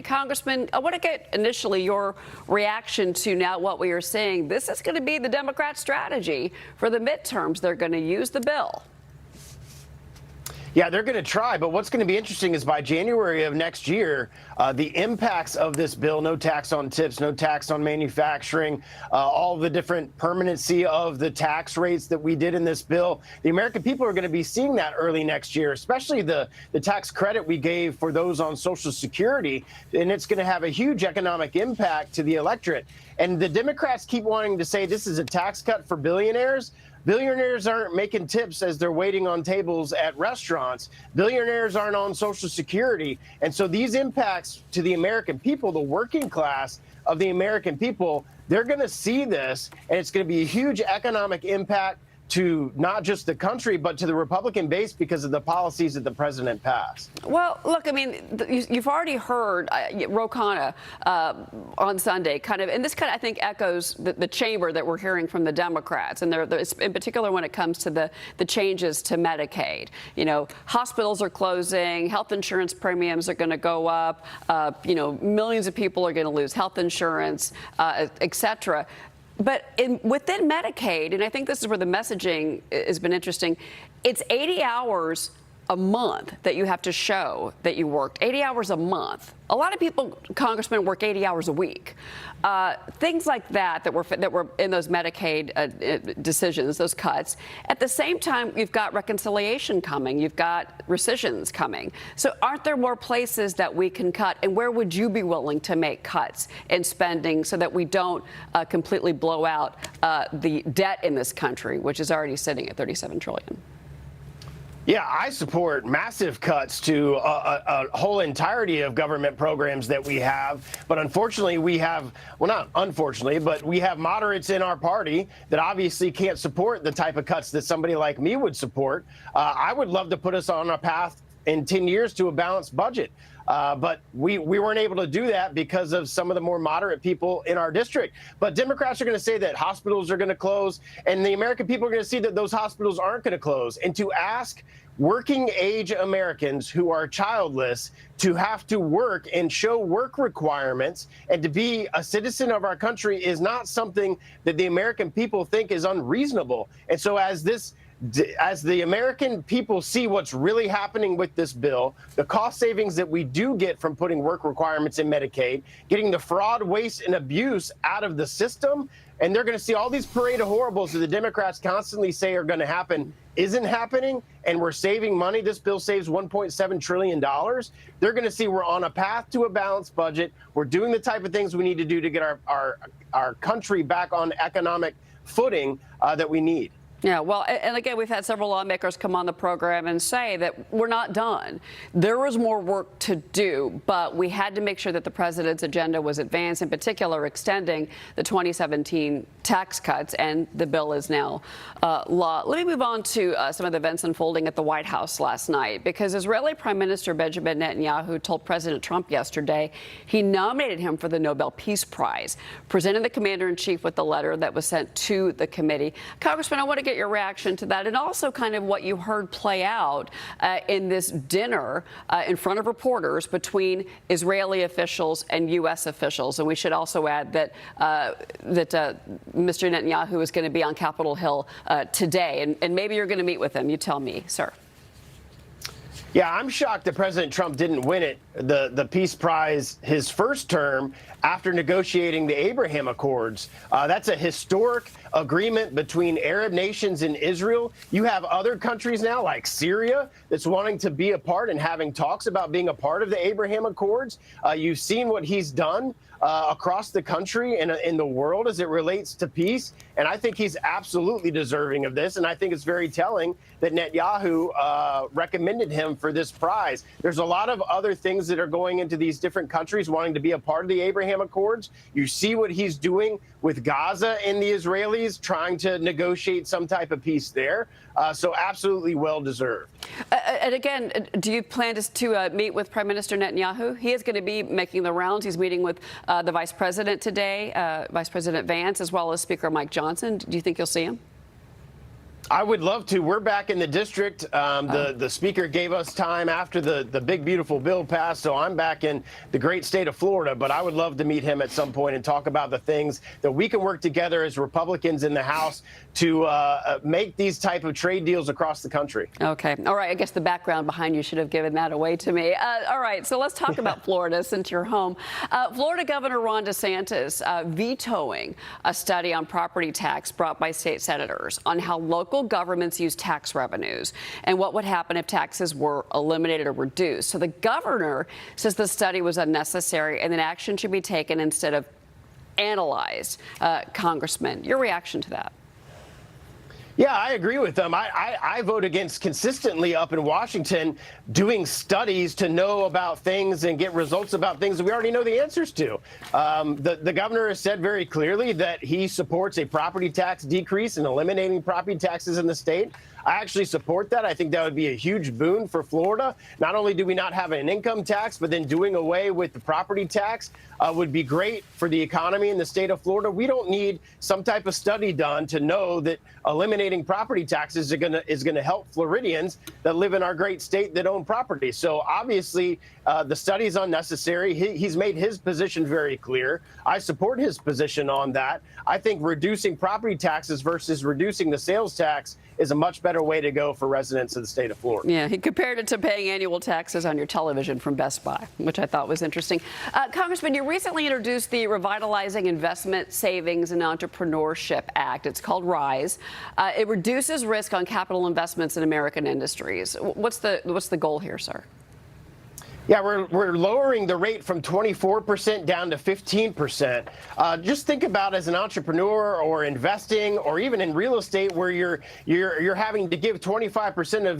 Congressman, I want to get initially your reaction to now what we are seeing. This is going to be the Democrat strategy for the midterms. They're going to use the bill. Yeah, they're going to try. But what's going to be interesting is by January of next year, the impacts of this bill, no tax on tips, no tax on manufacturing, all the different permanency of the tax rates that we did in this bill. The American people are going to be seeing that early next year, especially the tax credit we gave for those on Social Security. And it's going to have a huge economic impact to the electorate. And the Democrats keep wanting to say this is a tax cut for billionaires. Billionaires aren't making tips as they're waiting on tables at restaurants. Billionaires aren't on Social Security. And so these impacts to the American people, the working class of the American people, they're going to see this, and it's going to be a huge economic impact to not just the country, but to the Republican base because of the policies that the president passed. Well, look, I mean, you've already heard Ro Khanna on Sunday and this kind of, I think, echoes the chamber that we're hearing from the Democrats. And in particular, when it comes to the changes to Medicaid. You know, hospitals are closing, health insurance premiums are going to go up, millions of people are going to lose health insurance, et cetera. But within Medicaid, and I think this is where the messaging has been interesting, it's 80 hours a month that you have to show that you worked, 80 hours a month. A lot of people, Congressman, work 80 hours a week. Things like that were in those Medicaid decisions, those cuts. At the same time, you've got reconciliation coming. You've got rescissions coming. So aren't there more places that we can cut? And where would you be willing to make cuts in spending so that we don't completely blow out the debt in this country, which is already sitting at $37 trillion? Yeah, I support massive cuts to a whole entirety of government programs that we have. But unfortunately, we have, well, not unfortunately, but we have moderates in our party that obviously can't support the type of cuts that somebody like me would support. I would love to put us on a path in 10 years to a balanced budget. But we weren't able to do that because of some of the more moderate people in our district. But Democrats are going to say that hospitals are going to close, and the American people are going to see that those hospitals aren't going to close. And to ask working age Americans who are childless to have to work and show work requirements and to be a citizen of our country is not something that the American people think is unreasonable. And so as the American people see what's really happening with this bill, the cost savings that we do get from putting work requirements in Medicaid, getting the fraud, waste, and abuse out of the system, and they're going to see all these parade of horribles that the Democrats constantly say are going to happen isn't happening, and we're saving money. This bill saves $1.7 trillion. They're going to see we're on a path to a balanced budget. We're doing the type of things we need to do to get our country back on economic footing that we need. Yeah, well, and again, we've had several lawmakers come on the program and say that we're not done. There was more work to do, but we had to make sure that the president's agenda was advanced, in particular extending the 2017 tax cuts, and the bill is now law. Let me move on to some of the events unfolding at the White House last night, because Israeli Prime Minister Benjamin Netanyahu told President Trump yesterday he nominated him for the Nobel Peace Prize, presented the commander-in-chief with the letter that was sent to the committee. Congressman, I want to get your reaction to that, and also kind of what you heard play out in this dinner in front of reporters between Israeli officials and U.S. officials. And we should also add that Mr. Netanyahu is going to be on Capitol Hill today, and maybe you're going to meet with him. You tell me, sir. Yeah, I'm shocked that President Trump didn't win it, the Peace Prize, his first term after negotiating the Abraham Accords. That's a historic agreement between Arab nations and Israel. You have other countries now, like Syria, that's wanting to be a part and having talks about being a part of the Abraham Accords. You've seen what he's done across the country and in the world as it relates to peace. And I think he's absolutely deserving of this. And I think it's very telling that Netanyahu recommended him for this prize. There's a lot of other things that are going into these different countries wanting to be a part of the Abraham Accords. You see what he's doing with Gaza and the Israelis trying to negotiate some type of peace there. So absolutely well deserved. And again, do you plan to meet with Prime Minister Netanyahu? He is going to be making the rounds. He's meeting with the Vice President today, Vice President Vance, as well as Speaker Mike Johnson. Do you think you'll see him? I would love to. We're back in the district. The speaker gave us time after the big, beautiful bill passed, so I'm back in the great state of Florida. But I would love to meet him at some point and talk about the things that we can work together as Republicans in the House to make these type of trade deals across the country. Okay. All right. I guess the background behind you should have given that away to me. All right. So let's talk about Florida since you're home. Florida Governor Ron DeSantis vetoing a study on property tax brought by state senators on how local governments use tax revenues and what would happen if taxes were eliminated or reduced. So the governor says the study was unnecessary and that action should be taken instead of analyzed. Congressman, your reaction to that? Yeah, I agree with them. I vote against consistently up in Washington doing studies to know about things and get results about things that we already know the answers to. The governor has said very clearly that he supports a property tax decrease and eliminating property taxes in the state. I actually support that. I think that would be a huge boon for Florida. Not only do we not have an income tax, but then doing away with the property tax would be great for the economy in the state of Florida. We don't need some type of study done to know that eliminating property taxes is gonna help Floridians that live in our great state that own property. So obviously, the study is unnecessary. He's made his position very clear. I support his position on that. I think reducing property taxes versus reducing the sales tax is a much better way to go for residents of the state of Florida. Yeah, he compared it to paying annual taxes on your television from Best Buy, which I thought was interesting. Congressman, you recently introduced the Revitalizing Investment, Savings, and Entrepreneurship Act. It's called RISE. It reduces risk on capital investments in American industries. What's the goal here, sir? Yeah, we're lowering the rate from 24% down to 15%. Just think about as an entrepreneur or investing or even in real estate where you're having to give 25% of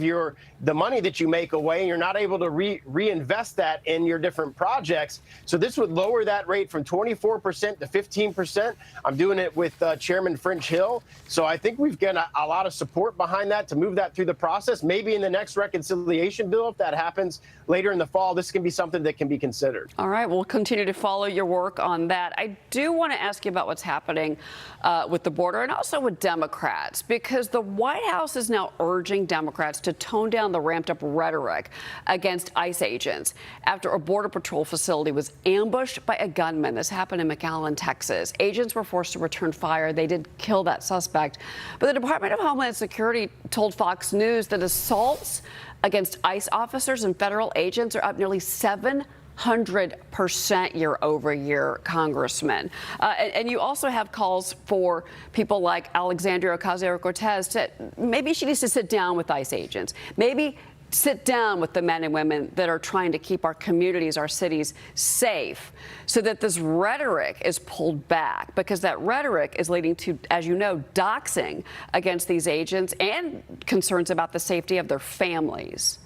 the money that you make away and you're not able to reinvest that in your different projects. So this would lower that rate from 24% to 15%. I'm doing it with Chairman French Hill. So I think we've got a lot of support behind that to move that through the process. Maybe in the next reconciliation bill, if that happens later in the fall, this can be something that can be considered. All right, we'll continue to follow your work on that. I do want to ask you about what's happening with the border and also with Democrats, because the White House is now urging Democrats to tone down the ramped up rhetoric against ICE agents after a Border Patrol facility was ambushed by a gunman. This happened in McAllen, Texas. Agents were forced to return fire. They did kill that suspect. But the Department of Homeland Security told Fox News that assaults against ICE officers and federal agents are up nearly 700% year over year, Congressman. And you also have calls for people like Alexandria Ocasio-Cortez to maybe she needs to sit down with ICE agents. Maybe sit down with the men and women that are trying to keep our communities, our cities safe so that this rhetoric is pulled back, because that rhetoric is leading to, as you know, doxing against these agents and concerns about the safety of their families.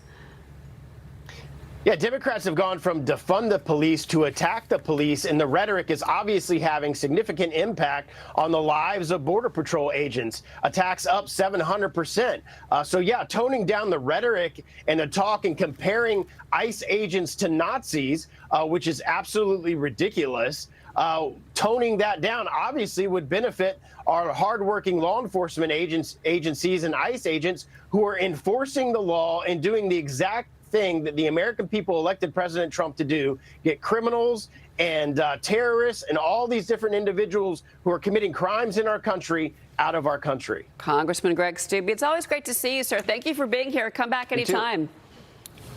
Yeah, Democrats have gone from defund the police to attack the police, and the rhetoric is obviously having significant impact on the lives of Border Patrol agents. Attacks up 700%. So, yeah, toning down the rhetoric and the talk and comparing ICE agents to Nazis, which is absolutely ridiculous. Toning that down obviously would benefit our hardworking law enforcement agencies and ICE agents who are enforcing the law and doing the exact thing that the American people elected President Trump to do: get criminals and terrorists and all these different individuals who are committing crimes in our country out of our country. Congressman Greg Steube, it's always great to see you, sir. Thank you for being here. Come back anytime.